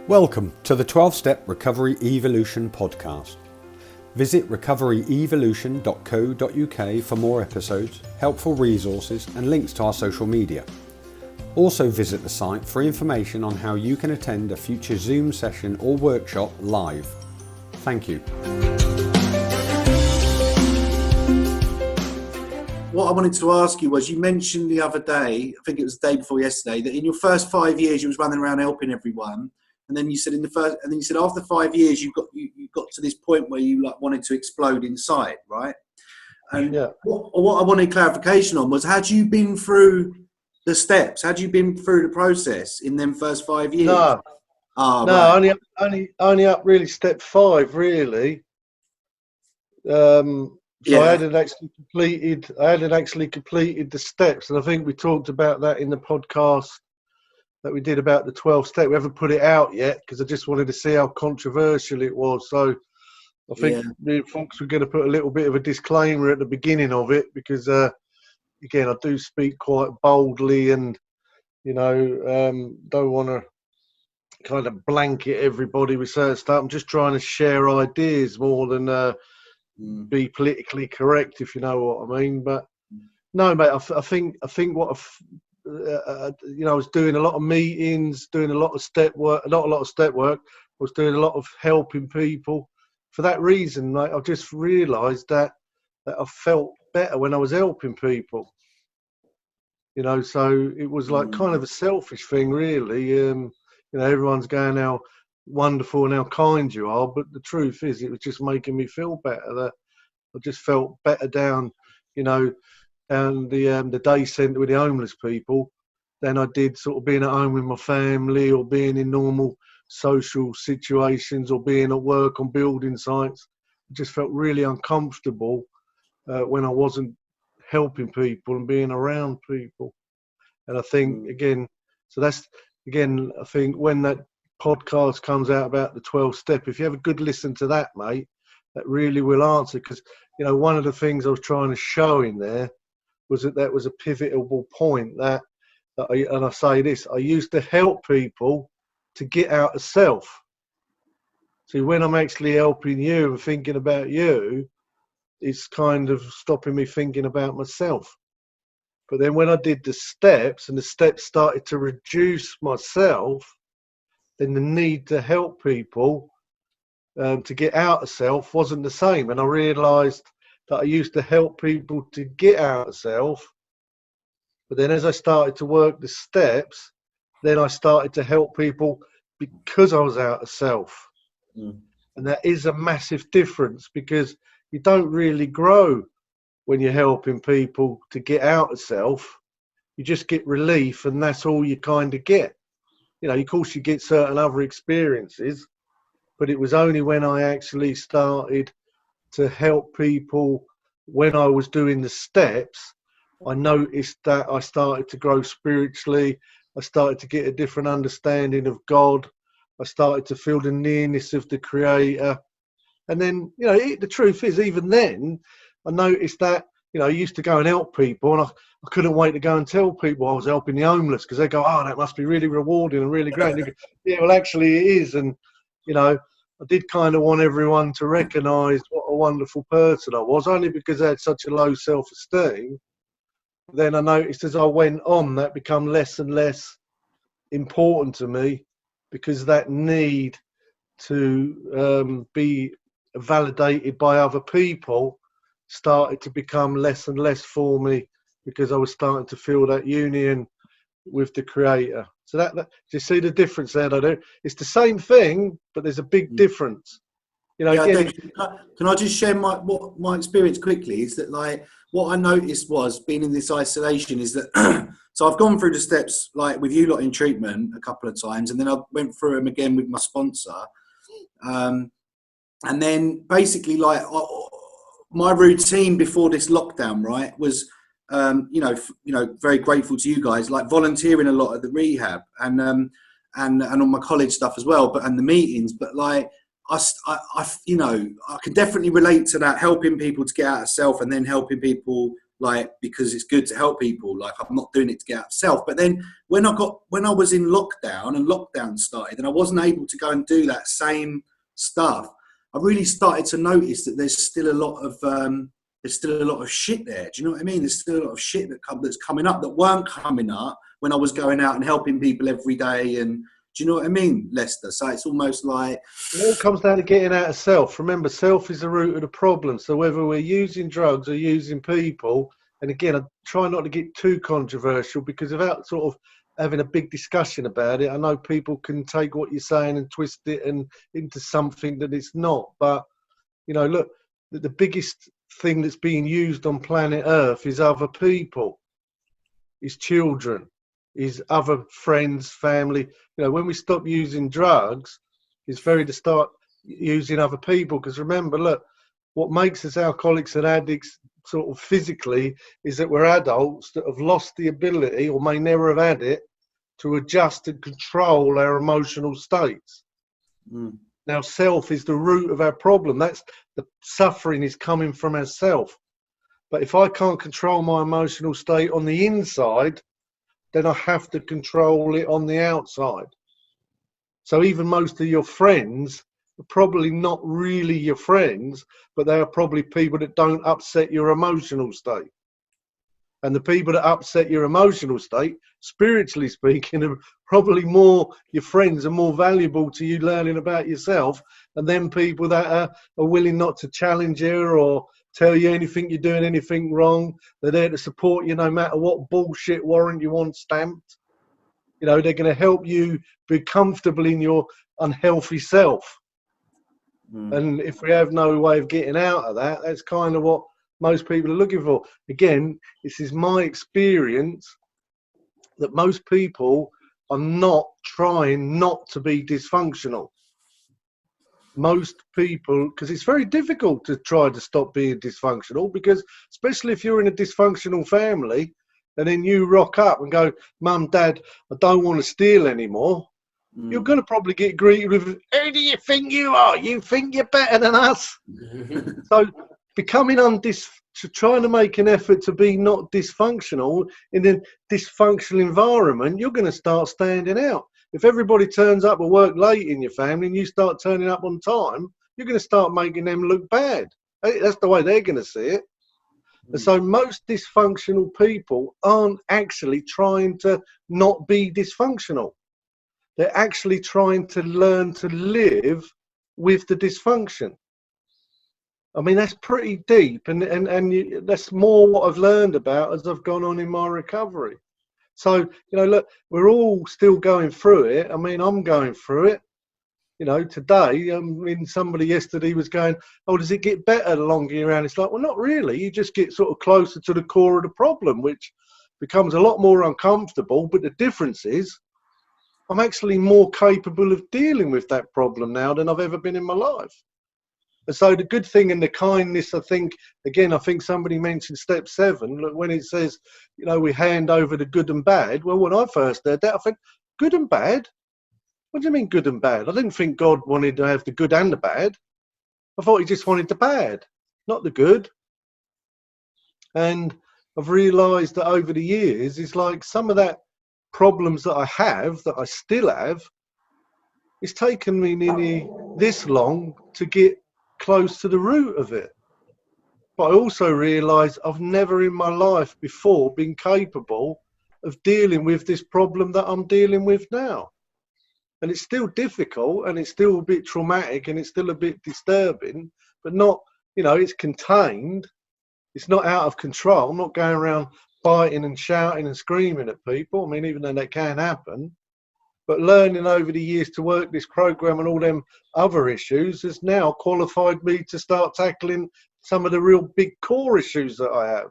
Welcome to the 12-Step Recovery Evolution podcast. Visit recoveryevolution.co.uk for more episodes, helpful resources and links to our social media. Also visit the site for information on how you can attend a future Zoom session or workshop live. Thank you. What I wanted to ask you was, you mentioned the other day, I think it was the day before yesterday, that in your first 5 years you was running around helping everyone. And then you said after 5 years you got to this point where you wanted to explode inside, right? And yeah. What I wanted clarification on was, had you been through the steps? Had you been through the process in them first 5 years? No, right. only up really step 5 really. So yeah. I hadn't actually completed the steps, and I think we talked about that in the podcast that we did about the 12 step. We haven't put it out yet because I just wanted to see how controversial it was. So I think me and Fox were going to put a little bit of a disclaimer at the beginning of it because, again, I do speak quite boldly and, don't want to kind of blanket everybody with certain stuff. I'm just trying to share ideas more than be politically correct, if you know what I mean. But no, mate, I think what I was doing a lot of meetings, doing a lot of step work, not a lot of step work. I was doing a lot of helping people. For that reason, I just realised that I felt better when I was helping people. So it was like kind of a selfish thing, really. Everyone's going how wonderful and how kind you are, but the truth is, it was just making me feel better. That I just felt better down, and the day centre with the homeless people than I did sort of being at home with my family or being in normal social situations or being at work on building sites. I just felt really uncomfortable when I wasn't helping people and being around people. And I think, I think when that podcast comes out about the 12 step, if you have a good listen to that, mate, that really will answer. Because, one of the things I was trying to show in there was that was a pivotal point and I say this, I used to help people to get out of self. See, when I'm actually helping you and thinking about you, it's kind of stopping me thinking about myself. But then when I did the steps and the steps started to reduce myself, then the need to help people to get out of self wasn't the same. And I realised that I used to help people to get out of self. But then as I started to work the steps, then I started to help people because I was out of self. And that is a massive difference, because you don't really grow when you're helping people to get out of self. You just get relief, and that's all you kind of get. Of course you get certain other experiences, but it was only when I actually started to help people when I was doing the steps, I noticed that I started to grow spiritually. I started to get a different understanding of God. I started to feel the nearness of the Creator. And then, the truth is, even then, I noticed that, I used to go and help people, and I couldn't wait to go and tell people I was helping the homeless, because they go, oh, that must be really rewarding and really great. And go, yeah, well, actually it is. And, I did kind of want everyone to recognise what a wonderful person I was, only because I had such a low self-esteem. Then I noticed as I went on, that became less and less important to me, because that need to be validated by other people started to become less and less for me, because I was starting to feel that union with the Creator. So that do you see the difference there? I do. It's the same thing, but there's a big difference. Can I just share my experience quickly? Is that what I noticed was, being in this isolation, is that so I've gone through the steps with you lot in treatment a couple of times, and then I went through them again with my sponsor, and then basically my routine before this lockdown, right, was very grateful to you guys, volunteering a lot at the rehab and on my college stuff as well, and the meetings. But I can definitely relate to that, helping people to get out of self and then helping people like, because it's good to help people. Like, I'm not doing it to get out of self. But then when I was in lockdown and lockdown started and I wasn't able to go and do that same stuff, I really started to notice that there's still a lot of shit there. Do you know what I mean? There's still a lot of shit that's coming up that weren't coming up when I was going out and helping people every day. And do you know what I mean, Lester? So it's almost like... It all comes down to getting out of self. Remember, self is the root of the problem. So whether we're using drugs or using people, and again, I try not to get too controversial, because without sort of having a big discussion about it, I know people can take what you're saying and twist it and into something that it's not. But, you know, look, the biggest thing that's being used on planet Earth is other people, is children, is other friends, family. You know, when we stop using drugs, it's very to start using other people. Because remember, look, what makes us alcoholics and addicts sort of physically is that we're adults that have lost the ability, or may never have had it, to adjust and control our emotional states. Now, self is the root of our problem. That's the suffering is coming from ourself. But if I can't control my emotional state on the inside, then I have to control it on the outside. So even most of your friends are probably not really your friends, but they are probably people that don't upset your emotional state. And the people that upset your emotional state, spiritually speaking, are probably more your friends, are more valuable to you learning about yourself, and then people that are willing not to challenge you or tell you anything you're doing anything wrong. They're there to support you no matter what bullshit warrant you want stamped. You know, they're going to help you be comfortable in your unhealthy self. And if we have no way of getting out of that, that's kind of what most people are looking for. Again, this is my experience that most people are not trying not to be dysfunctional. Most people, because it's very difficult to try to stop being dysfunctional, because especially if you're in a dysfunctional family and then you rock up and go, Mum, Dad, I don't want to steal anymore. You're going to probably get greeted with, who do you think you are? You think you're better than us? So becoming trying to make an effort to be not dysfunctional in a dysfunctional environment, you're going to start standing out. If everybody turns up at work late in your family and you start turning up on time, you're going to start making them look bad. That's the way they're going to see it. And so most dysfunctional people aren't actually trying to not be dysfunctional. They're actually trying to learn to live with the dysfunction. I mean, that's pretty deep, and that's more what I've learned about as I've gone on in my recovery. So, you know, look, we're all still going through it. I mean, I'm going through it. You know, today, somebody yesterday was going, oh, does it get better the longer you're around? It's like, well, not really. You just get sort of closer to the core of the problem, which becomes a lot more uncomfortable. But the difference is I'm actually more capable of dealing with that problem now than I've ever been in my life. And so the good thing and the kindness, I think somebody mentioned step 7, look, when it says, you know, we hand over the good and bad. Well, when I first heard that, I think, good and bad? What do you mean good and bad? I didn't think God wanted to have the good and the bad. I thought he just wanted the bad, not the good. And I've realised that over the years, it's like some of that problems that I have, that I still have, it's taken me nearly this long to get close to the root of it. But I also realise I've never in my life before been capable of dealing with this problem that I'm dealing with now. And it's still difficult, and it's still a bit traumatic, and it's still a bit disturbing, but not, you know, it's contained. It's not out of control. I'm not going around biting and shouting and screaming at people. I mean, even though that can happen. But learning over the years to work this program and all them other issues has now qualified me to start tackling some of the real big core issues that I have.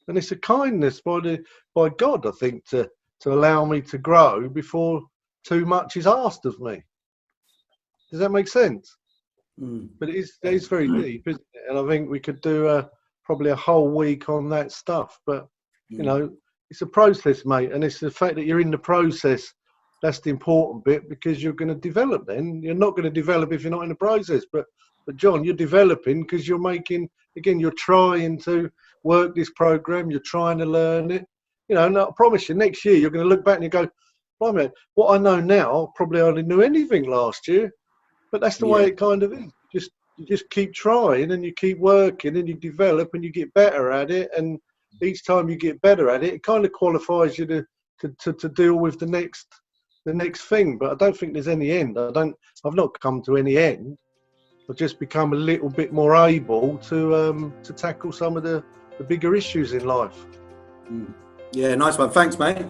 And it's a kindness by God, I think, to allow me to grow before too much is asked of me. Does that make sense? But it is very deep, isn't it? And I think we could do probably a whole week on that stuff. But, you know, it's a process, mate. And it's the fact that you're in the process, that's the important bit, because you're going to develop then. You're not going to develop if you're not in the process. But John, you're developing because you're making, again, you're trying to work this program, you're trying to learn it. You know, and I promise you, next year you're going to look back and you go, blimey, what I know now, probably I didn't know anything last year. But that's the way it kind of is. You just keep trying and you keep working and you develop and you get better at it. And each time you get better at it, it kind of qualifies you to deal with the next thing. But I don't think there's any end. I've not come to any end. I've just become a little bit more able to tackle some of the bigger issues in life. Yeah, nice one. Thanks, mate.